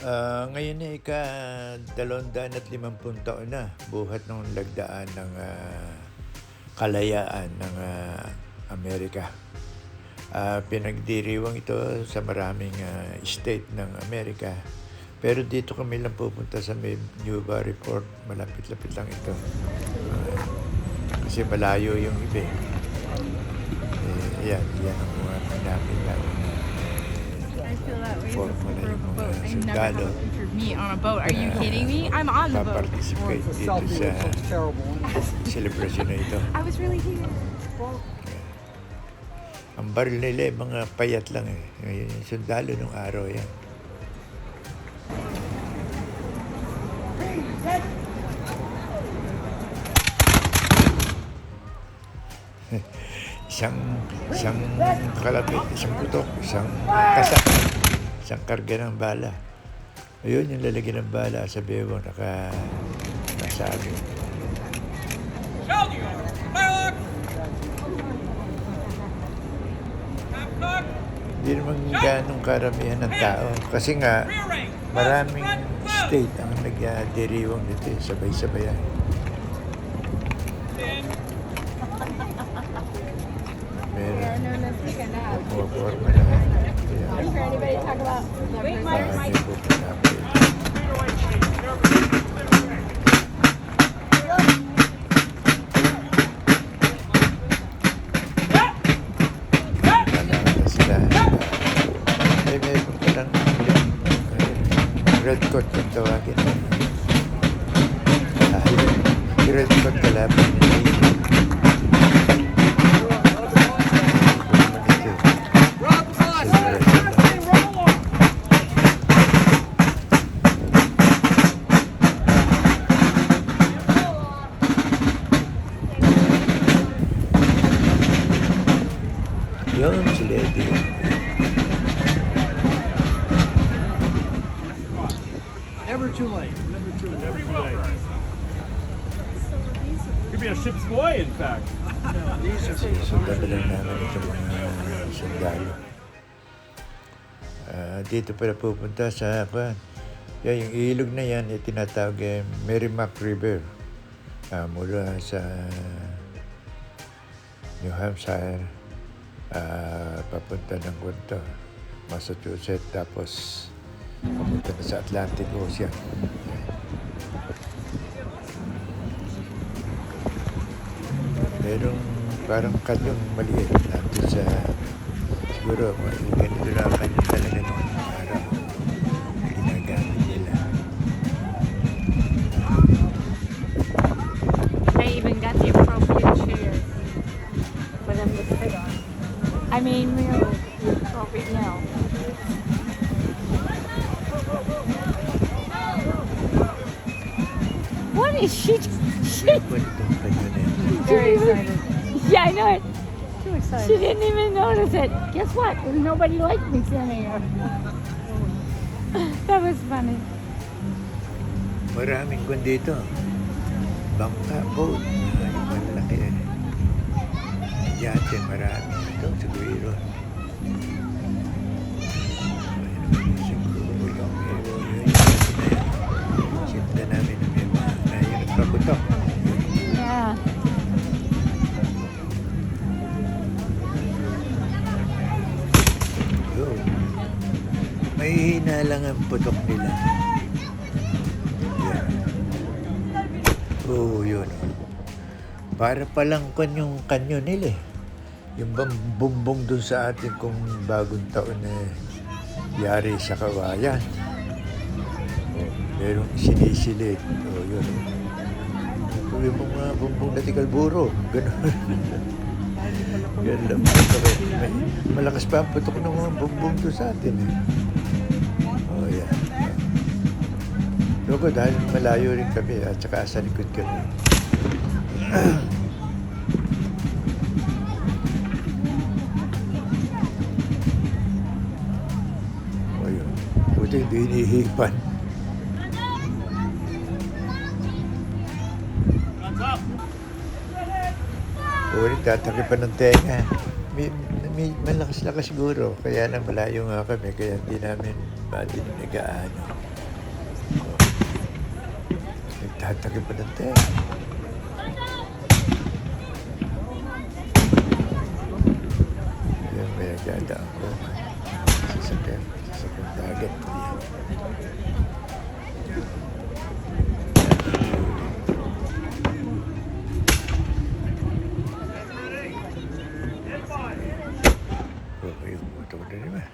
Ngayon ay ika-250 na buhat ng lagdaan ng kalayaan ng Amerika. Pinagdiriwang ito sa maraming state ng Amerika. Pero dito kami lang pupunta sa Newburyport, malapit-lapit lang ito. Kasi malayo yung iba. Yan ang mga pinapin namin. Forma na yung mga sundalo. Me on a boat. Are you kidding me? I'm on the boat. Pa-participate dito sa celebration na ito. I was really here. Ang baril nila mga payat lang eh. Yung sundalo nung araw yan. isang kalapit, isang putok, isang kasak, isang karga ng bala. Ayun yung lalagyan ng bala sa bebo, nakasabi. Hindi naman ganong karamihan ng tao. Kasi nga, maraming state ang nagdiriwang nito. Sabay-sabayan. Forma na. I'm sure anybody talk about meron ka lang red coat yung tawagin. Yung red coat kalaban nila. Yun, sila ito. Never too late. Never too late. Could be a ship's boy, in fact. Sundalo lang namin itong mga sundalo. Dito pala pupunta sa yung ilog na yan, tinatawag Merrimack River. Mula sa New Hampshire, papunta ng Massachusetts, tapos papunta na sa Atlantic Ocean. Merong parang kanyang maliit nandun sa siguro ganito na ang kanyang talaga nung araw ginagamit nila. they even got the appropriate chairs for them to sit on. I mean, really appropriate now. What is she? Pwede itong kanyo na yan. Very excited. Yeah, I know it. Too excited. She didn't even notice it. Guess what? Nobody liked me standing here. That was funny. Maraming kung dito. Bangka, boat. Yung malaki eh. Yate, marami. Ito, siguro. Sinta namin na may mga na yung nagpaputok. Yeah. Yun. May hina lang ang putok nila. Yan. Oo, yun. Para palang yung kanyo nila eh. Yung bang bumbong dun sa atin kung bagong taon na yari sa kawayan. Merong sinisilid. O, yun. Yung mga bumbong na tikalburo. Ganun. Ganun lang. Malakas pa ang putok ng mga bumbong doon sa atin. O, yan. Logo, dahil malayo rin kami at saka sa likod kami. O, yun. Buti hindi hinihipan. Ulit, tataki pa ng tenga. May malakas-lakas siguro. Kaya lang malayo nga kami. Kaya hindi namin matinigaan. Nagtatagin pa ng tayo. Yan, may nagdadaan ko. Sasakyan dagat. Okay, ito ko na naman.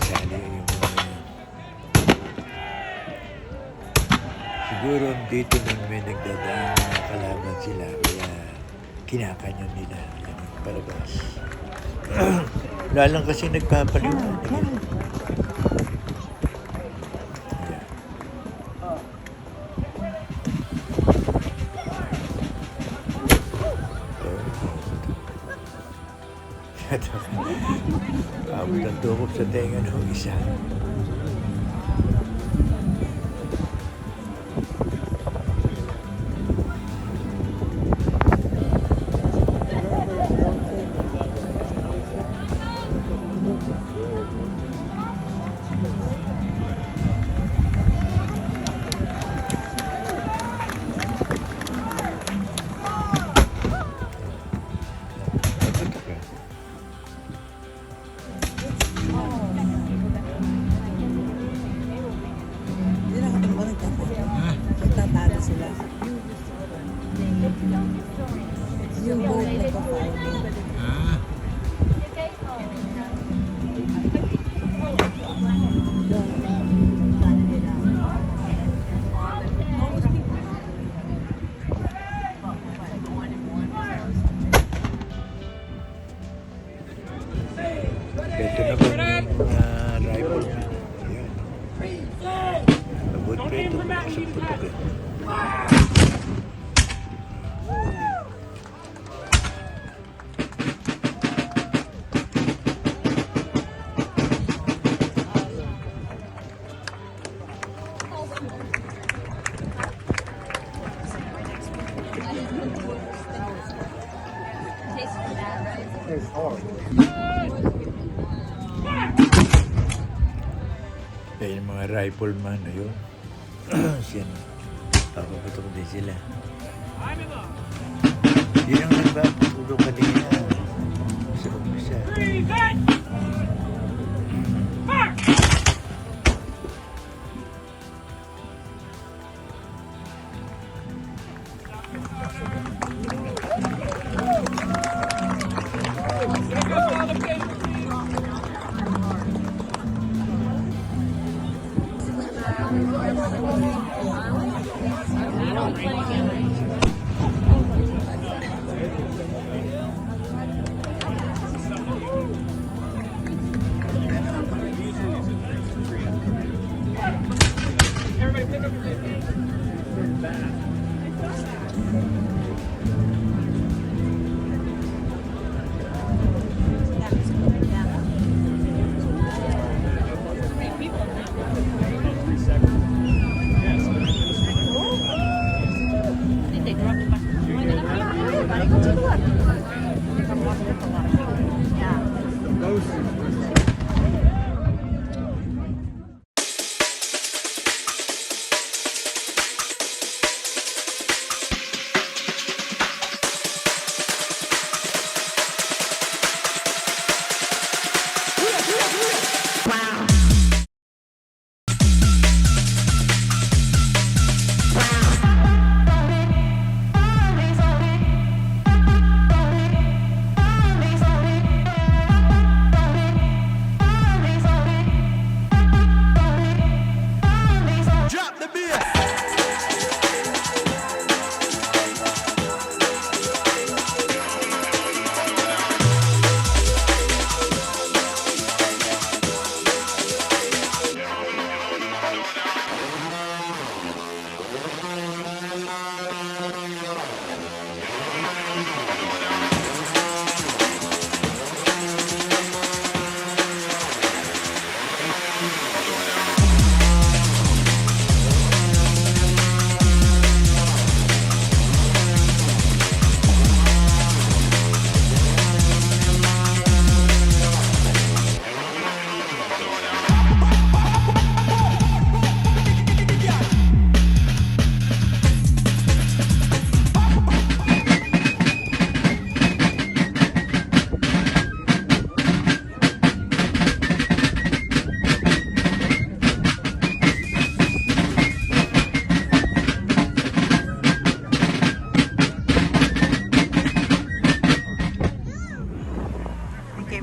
Sali yung siguro dito nang may nagdadaan mga kalaban sila kaya kinakanyon nila yan ang palabas. Wala lang kasi nagpapaliwanag. Ayan. Abot ang tukop sa tenga ng isa. Nagtatalo sila. Yung boat nagpa-farming. Ito naman yung rifle. Ayan. Abot pa ito sa putok eh. Kaya yung mga rifleman na yun. Siya na. Papaputok din sila. Yun ang nagpapatulog kanina. Sa umpisa.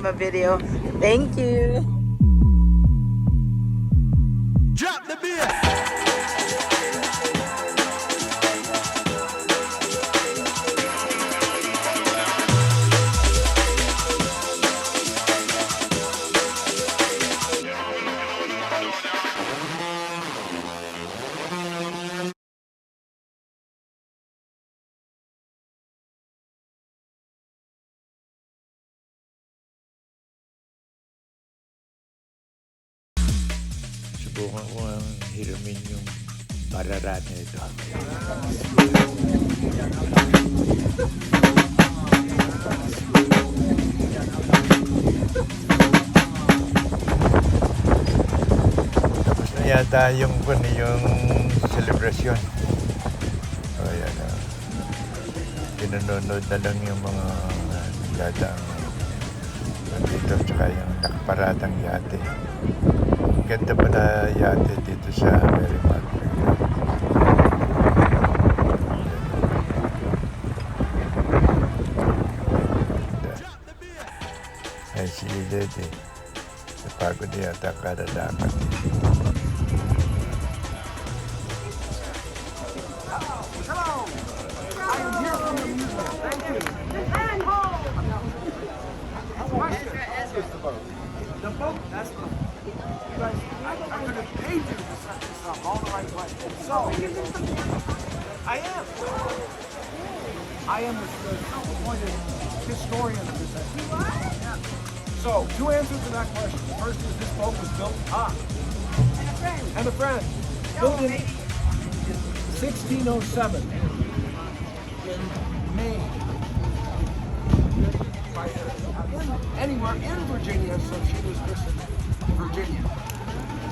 my video. Thank you. Drop the beat. Subukan ko ang hiramin yung pararata ito. Tapos na yata yung celebration. O yan na. Pinanonood na lang yung mga yata dito tsaka yung nakaparatang yate. Ganda pala yate dito sa Merrimack. Ay, si Lady. Napagod na yata kadalakan. The boat, that's the. You guys, I could have paid you to set this up all the right way. So, I am. I am the appointed historian of this thing. You are? Yeah. So, two answers to that question. The first is this boat was built, and a friend. Built in 1607 in Maine. By anywhere in Virginia, so she was christened Virginia.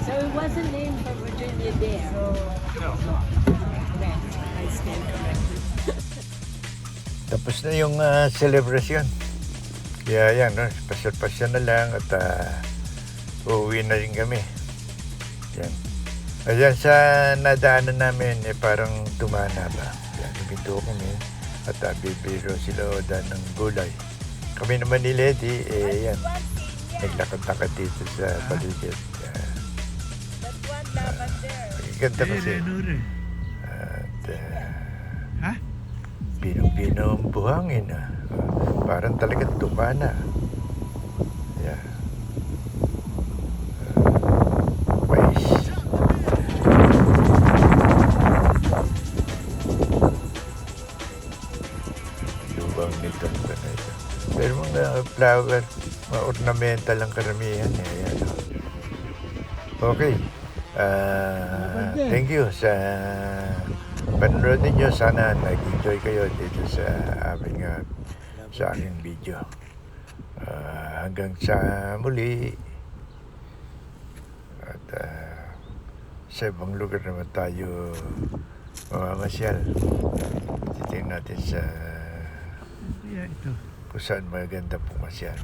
So it wasn't named for Virginia Dare. No. Okay, I stand corrected. Tapos na yung celebration. Kaya yan, no? Pasyal-pasyal na lang at uuwi na rin kami. Yan. Ayan, sa nadaanan namin, parang tumana ba? Yan, nabito kami. At bibiro sila o ng gulay. Kami naman ni Lady, yan. Naglakad-lakad dito sa paligid. Ganda kasi. At pinong-pino ang buhangin. Parang talagang tumana. Yeah. Wais. Lubang nito. Pero mga flower, mga ornamental ang karamihan. Ayan. Okay. Thank you sa panonood ninyo. Sana nag-enjoy kayo dito sa aming sa aking video. Hanggang sa muli. At sa ibang lugar naman tayo mamamasyal. Titingnan natin sa kung saan maganda pumasyal.